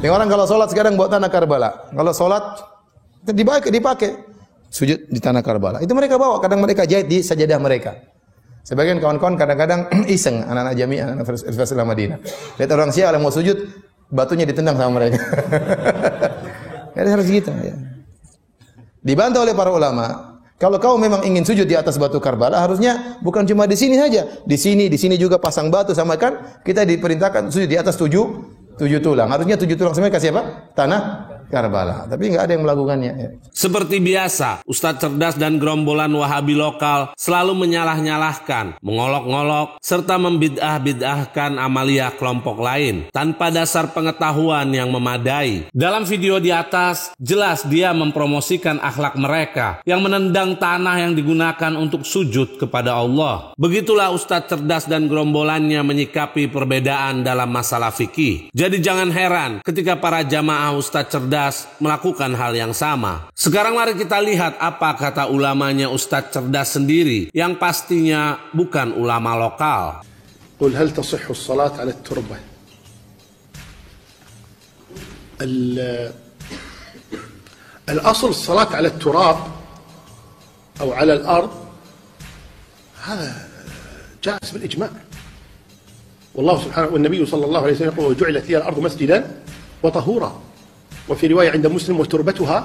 Yang orang kalau sholat sekarang buat tanah Karbala. Kalau sholat dipakai sujud di tanah Karbala. Itu mereka bawa, kadang mereka jahit di sajadah mereka. Sebagian kawan-kawan kadang-kadang iseng, anak-anak Jami'ah, anak Universitas Islam Madinah. Lihat orang Syiah yang mau sujud, batunya ditendang sama mereka. Jadi harus gitu ya. Dibantah oleh para ulama. Kalau kau memang ingin sujud di atas batu Karbala, harusnya bukan cuma di sini saja. Di sini juga pasang batu, sama kan kita diperintahkan sujud di atas tujuh tulang. Harusnya 7 tulang semua kasih apa? Tanah Karbala. Tapi nggak ada yang melakukannya. Ya. Seperti biasa, Ustadz cerdas dan gerombolan Wahabi lokal selalu menyalah-nyalahkan, mengolok-ngolok, serta membid'ah-bid'ahkan amalia kelompok lain tanpa dasar pengetahuan yang memadai. Dalam video di atas, jelas dia mempromosikan akhlak mereka yang menendang tanah yang digunakan untuk sujud kepada Allah. Begitulah Ustadz cerdas dan gerombolannya menyikapi perbedaan dalam masalah fikih. Jadi jangan heran ketika para jamaah Ustadz cerdas melakukan hal yang sama. Sekarang mari kita lihat apa kata ulamanya Ustadz cerdas sendiri yang pastinya bukan ulama lokal. قل هل تصح الصلاة على التربة؟ الأصل الصلاة على التراب أو على الأرض هذا جائز بالإجماع. والله سبحانه والنبي صلى الله عليه وسلم يقول وجعلت لي الأرض مسجدا وطهورا. وفي رواية عند مسلم وتربتها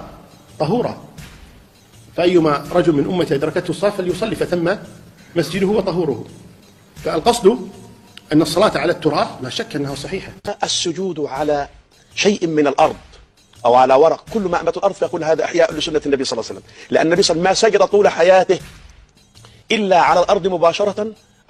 طهورا. فأيما رجل من أمتي أدركته الصلاة فليصلي فثم مسجده وطهوره. فالقصد أن الصلاة على التراب لا شك أنها صحيحة. السجود على شيء من الأرض أو على ورق كل ما أنبت الأرض فيقول هذا إحياء لسنة النبي صلى الله عليه وسلم، لأن النبي صلى الله عليه وسلم ما سجد طول حياته إلا على الأرض مباشرة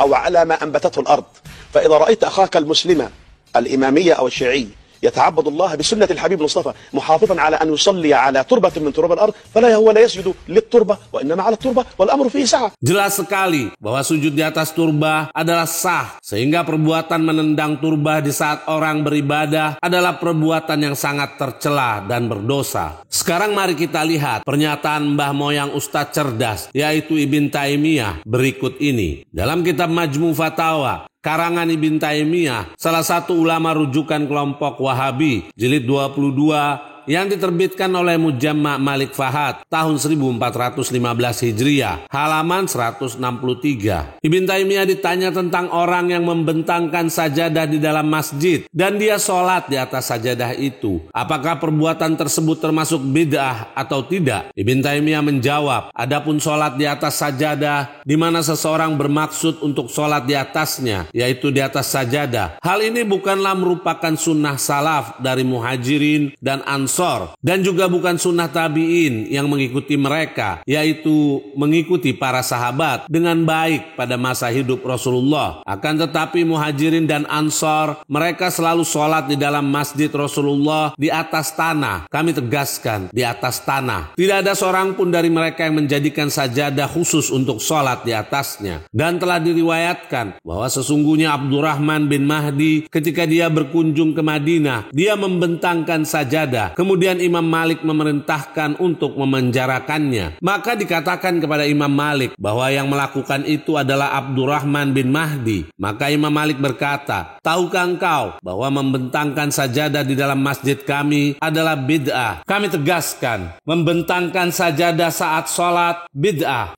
أو على ما أنبتته الأرض. فإذا رأيت أخاك المسلم الإمامية أو الشيعي يتعبد الله بسنة الحبيب المصطفى محافظا على أن يصلي على تربة من تراب الأرض فلا هو لا يسجد للتربة وإنما على التربة والأمر فيه سعة. Jelas sekali bahwa sujud di atas turba adalah sah, sehingga perbuatan menendang turba di saat orang beribadah adalah perbuatan yang sangat tercela dan berdosa. Sekarang mari kita lihat pernyataan mbah moyang Ustadz cerdas, yaitu Ibn Taimiyah berikut ini. Dalam kitab Majmu' Fatawa karangan Ibn Taimiyah, salah satu ulama rujukan kelompok Wahabi, jilid 22 yang diterbitkan oleh Mujamma' Malik Fahad tahun 1415 Hijriah, halaman 163. Ibn Taimiyah ditanya tentang orang yang membentangkan sajadah di dalam masjid dan dia sholat di atas sajadah itu. Apakah perbuatan tersebut termasuk bid'ah atau tidak? Ibn Taimiyah menjawab, adapun sholat di atas sajadah di mana seseorang bermaksud untuk sholat di atasnya, yaitu di atas sajadah. Hal ini bukanlah merupakan sunnah salaf dari muhajirin dan ansor, dan juga bukan sunnah tabi'in yang mengikuti mereka, yaitu mengikuti para sahabat dengan baik pada masa hidup Rasulullah. Akan tetapi muhajirin dan ansor, mereka selalu sholat di dalam masjid Rasulullah di atas tanah. Kami tegaskan, di atas tanah. Tidak ada seorang pun dari mereka yang menjadikan sajadah khusus untuk sholat di atasnya. Dan telah diriwayatkan bahwa sesungguhnya Abdurrahman bin Mahdi ketika dia berkunjung ke Madinah, dia membentangkan sajadah. Kemudian Imam Malik memerintahkan untuk memenjarakannya. Maka dikatakan kepada Imam Malik bahwa yang melakukan itu adalah Abdurrahman bin Mahdi. Maka Imam Malik berkata, tahukah engkau bahwa membentangkan sajadah di dalam masjid kami adalah bid'ah? Kami tegaskan, membentangkan sajadah saat sholat bid'ah.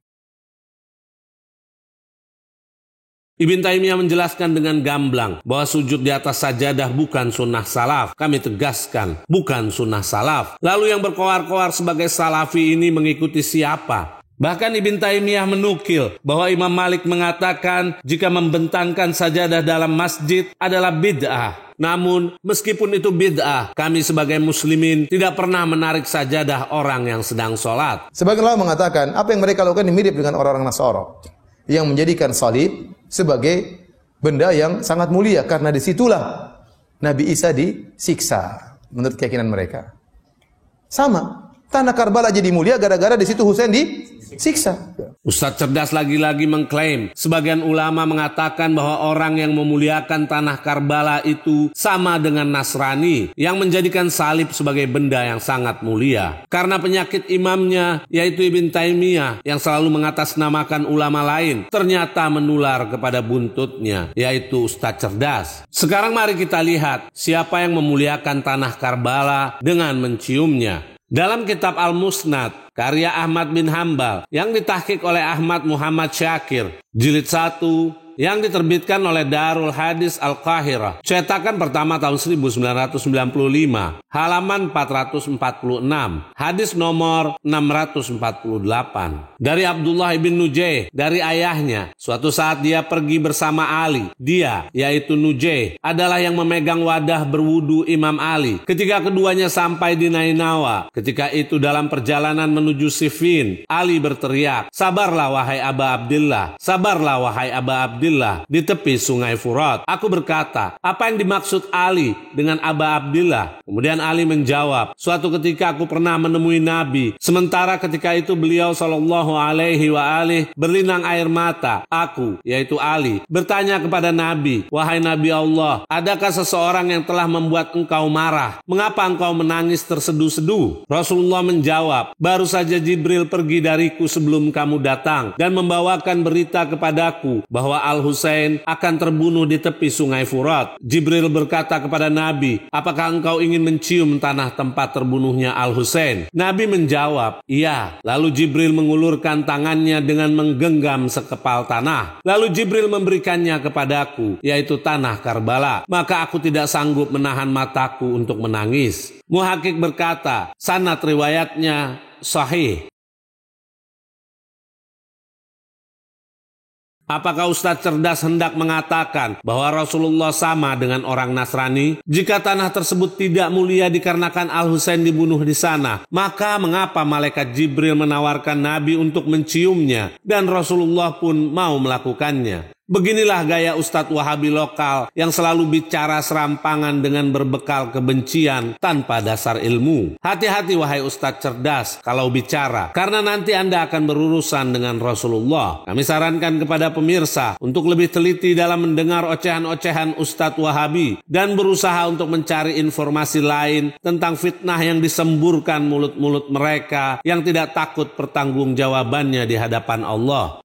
Ibn Taimiyah menjelaskan dengan gamblang bahwa sujud di atas sajadah bukan sunnah salaf. Kami tegaskan, bukan sunnah salaf. Lalu yang berkoar-koar sebagai salafi ini mengikuti siapa? Bahkan Ibn Taimiyah menukil bahwa Imam Malik mengatakan jika membentangkan sajadah dalam masjid adalah bid'ah. Namun meskipun itu bid'ah, kami sebagai muslimin tidak pernah menarik sajadah orang yang sedang sholat. Sebagian ulama mengatakan apa yang mereka lakukan ini mirip dengan orang-orang Nasara yang menjadikan salib sebagai benda yang sangat mulia karena disitulah Nabi Isa disiksa menurut keyakinan mereka. Sama. Tanah Karbala jadi mulia gara-gara di situ Husain disiksa. Ustadz cerdas lagi-lagi mengklaim, sebagian ulama mengatakan bahwa orang yang memuliakan tanah Karbala itu sama dengan Nasrani yang menjadikan salib sebagai benda yang sangat mulia. Karena penyakit imamnya, yaitu Ibn Taimiyah yang selalu mengatasnamakan ulama lain, ternyata menular kepada buntutnya, yaitu Ustadz cerdas. Sekarang mari kita lihat siapa yang memuliakan tanah Karbala dengan menciumnya. Dalam kitab Al-Musnad, karya Ahmad bin Hambal yang ditahqiq oleh Ahmad Muhammad Syakir, jilid 1, yang diterbitkan oleh Darul Hadis Al-Qahirah, cetakan pertama tahun 1995, halaman 446, hadis nomor 648. Dari Abdullah bin Nujay, dari ayahnya, suatu saat dia pergi bersama Ali. Dia, yaitu Nujay, adalah yang memegang wadah berwudu Imam Ali. Ketika keduanya sampai di Nainawa, ketika itu dalam perjalanan menuju Siffin, Ali berteriak, "Sabarlah wahai Aba Abdillah, sabarlah wahai Aba Abdillah," di tepi sungai Furat. Aku berkata, apa yang dimaksud Ali dengan Aba Abdillah? Kemudian Ali menjawab, suatu ketika aku pernah menemui Nabi, sementara ketika itu beliau sallallahu alaihi wa alihi berlinang air mata. Aku, yaitu Ali, bertanya kepada Nabi, wahai Nabi Allah, adakah seseorang yang telah membuat engkau marah? Mengapa engkau menangis terseduh-seduh? Rasulullah menjawab, baru saja Jibril pergi dariku sebelum kamu datang dan membawakan berita kepadaku bahwa Al-Husain akan terbunuh di tepi sungai Furat. Jibril berkata kepada Nabi, apakah engkau ingin mencium tanah tempat terbunuhnya Al-Husain? Nabi menjawab, iya. Lalu Jibril mengulurkan tangannya dengan menggenggam sekepal tanah. Lalu Jibril memberikannya kepadaku, yaitu tanah Karbala. Maka aku tidak sanggup menahan mataku untuk menangis. Muhaqqiq berkata, sanad riwayatnya sahih. Apakah Ustadz cerdas hendak mengatakan bahwa Rasulullah sama dengan orang Nasrani? Jika tanah tersebut tidak mulia dikarenakan Al-Husain dibunuh di sana, maka mengapa malaikat Jibril menawarkan Nabi untuk menciumnya dan Rasulullah pun mau melakukannya? Beginilah gaya Ustadz Wahabi lokal yang selalu bicara serampangan dengan berbekal kebencian tanpa dasar ilmu. Hati-hati wahai Ustadz cerdas kalau bicara, karena nanti Anda akan berurusan dengan Rasulullah. Kami sarankan kepada pemirsa untuk lebih teliti dalam mendengar ocehan-ocehan Ustadz Wahabi dan berusaha untuk mencari informasi lain tentang fitnah yang disemburkan mulut-mulut mereka yang tidak takut pertanggungjawabannya di hadapan Allah.